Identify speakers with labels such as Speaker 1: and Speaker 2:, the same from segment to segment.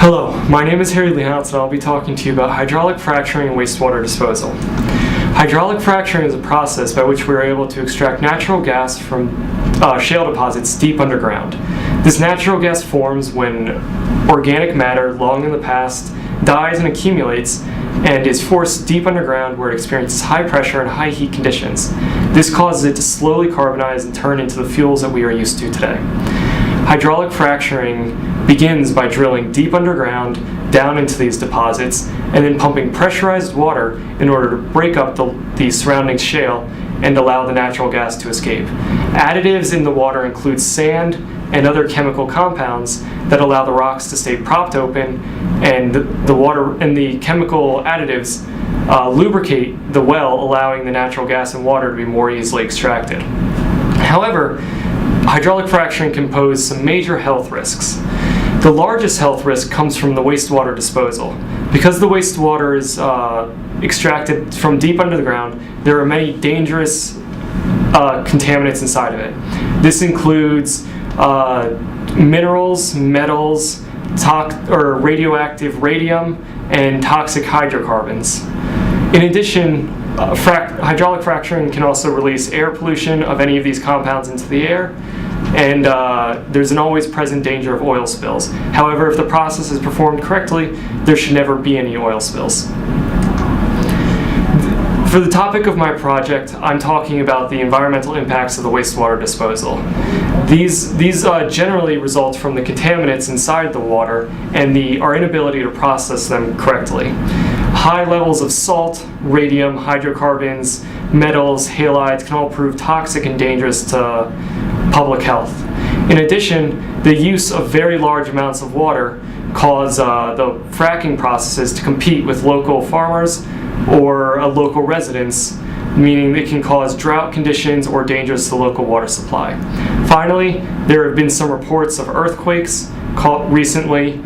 Speaker 1: Hello, my name is Harry Lehoutz and I'll be talking to you about hydraulic fracturing and wastewater disposal. Hydraulic fracturing is a process by which we are able to extract natural gas from shale deposits deep underground. This natural gas forms when organic matter long in the past dies and accumulates and is forced deep underground where it experiences high pressure and high heat conditions. This causes it to slowly carbonize and turn into the fuels that we are used to today. Hydraulic fracturing begins by drilling deep underground down into these deposits and then pumping pressurized water in order to break up the surrounding shale and allow the natural gas to escape. Additives in the water include sand and other chemical compounds that allow the rocks to stay propped open, and the water and the chemical additives lubricate the well, allowing the natural gas and water to be more easily extracted. However, hydraulic fracturing can pose some major health risks. The largest health risk comes from the wastewater disposal. Because the wastewater is extracted from deep under the ground, there are many dangerous contaminants inside of it. This includes minerals, metals, radioactive radium, and toxic hydrocarbons. In addition, hydraulic fracturing can also release air pollution of any of these compounds into the air, and there's an always present danger of oil spills. However, if the process is performed correctly, there should never be any oil spills. For the topic of my project, I'm talking about the environmental impacts of the wastewater disposal. These generally result from the contaminants inside the water and our inability to process them correctly. High levels of salt, radium, hydrocarbons, metals, halides can all prove toxic and dangerous to public health. In addition, the use of very large amounts of water cause the fracking processes to compete with local farmers or local residents, meaning it can cause drought conditions or dangers to the local water supply. Finally, there have been some reports of earthquakes recently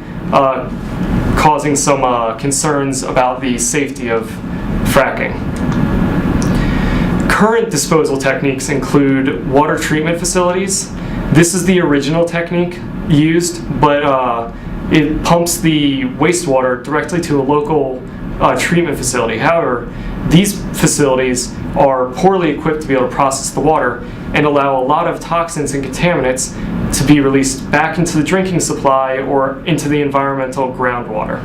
Speaker 1: causing some concerns about the safety of fracking. Current disposal techniques include water treatment facilities. This is the original technique used, but it pumps the wastewater directly to a local treatment facility. However, these facilities are poorly equipped to be able to process the water and allow a lot of toxins and contaminants to be released back into the drinking supply or into the environmental groundwater.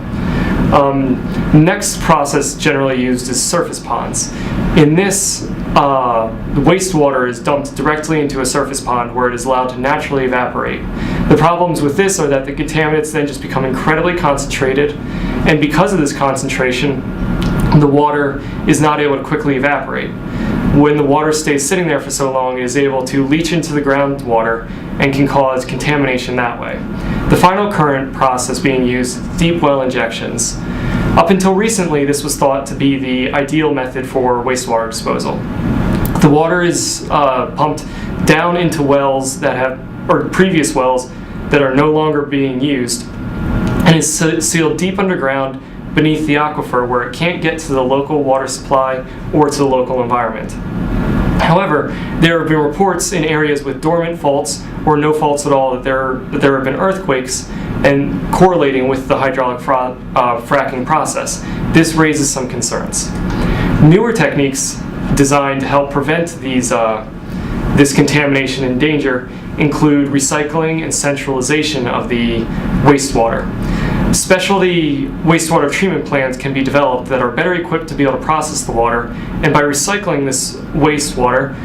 Speaker 1: Next process generally used is surface ponds. In this, the wastewater is dumped directly into a surface pond where it is allowed to naturally evaporate. The problems with this are that the contaminants then just become incredibly concentrated, and because of this concentration, the water is not able to quickly evaporate. When the water stays sitting there for so long, it is able to leach into the groundwater and can cause contamination that way. The final current process being used is deep well injections. Up until recently, this was thought to be the ideal method for wastewater disposal. The water is pumped down into wells previous wells that are no longer being used, and is sealed deep underground beneath the aquifer where it can't get to the local water supply or to the local environment. However, there have been reports in areas with dormant faults or no faults at all that there have been earthquakes, and correlating with the hydraulic fracking process. This raises some concerns. Newer techniques designed to help prevent this contamination and danger include recycling and centralization of the wastewater. Specialty wastewater treatment plants can be developed that are better equipped to be able to process the water, and by recycling this wastewater,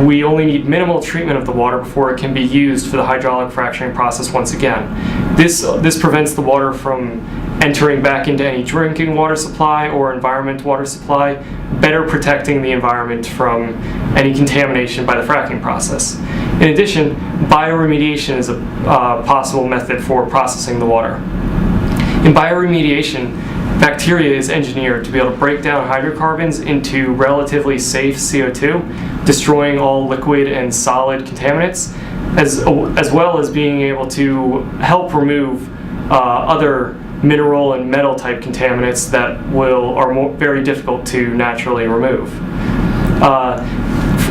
Speaker 1: we only need minimal treatment of the water before it can be used for the hydraulic fracturing process once again. This prevents the water from entering back into any drinking water supply or environment water supply, better protecting the environment from any contamination by the fracking process. In addition, bioremediation is a possible method for processing the water. In bioremediation, bacteria is engineered to be able to break down hydrocarbons into relatively safe CO2, destroying all liquid and solid contaminants, as well as being able to help remove other mineral and metal type contaminants that are very difficult to naturally remove.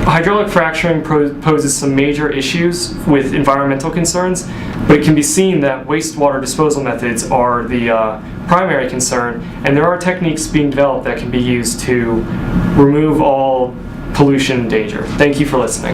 Speaker 1: Hydraulic fracturing poses some major issues with environmental concerns. But it can be seen that wastewater disposal methods are the primary concern, and there are techniques being developed that can be used to remove all pollution and danger. Thank you for listening.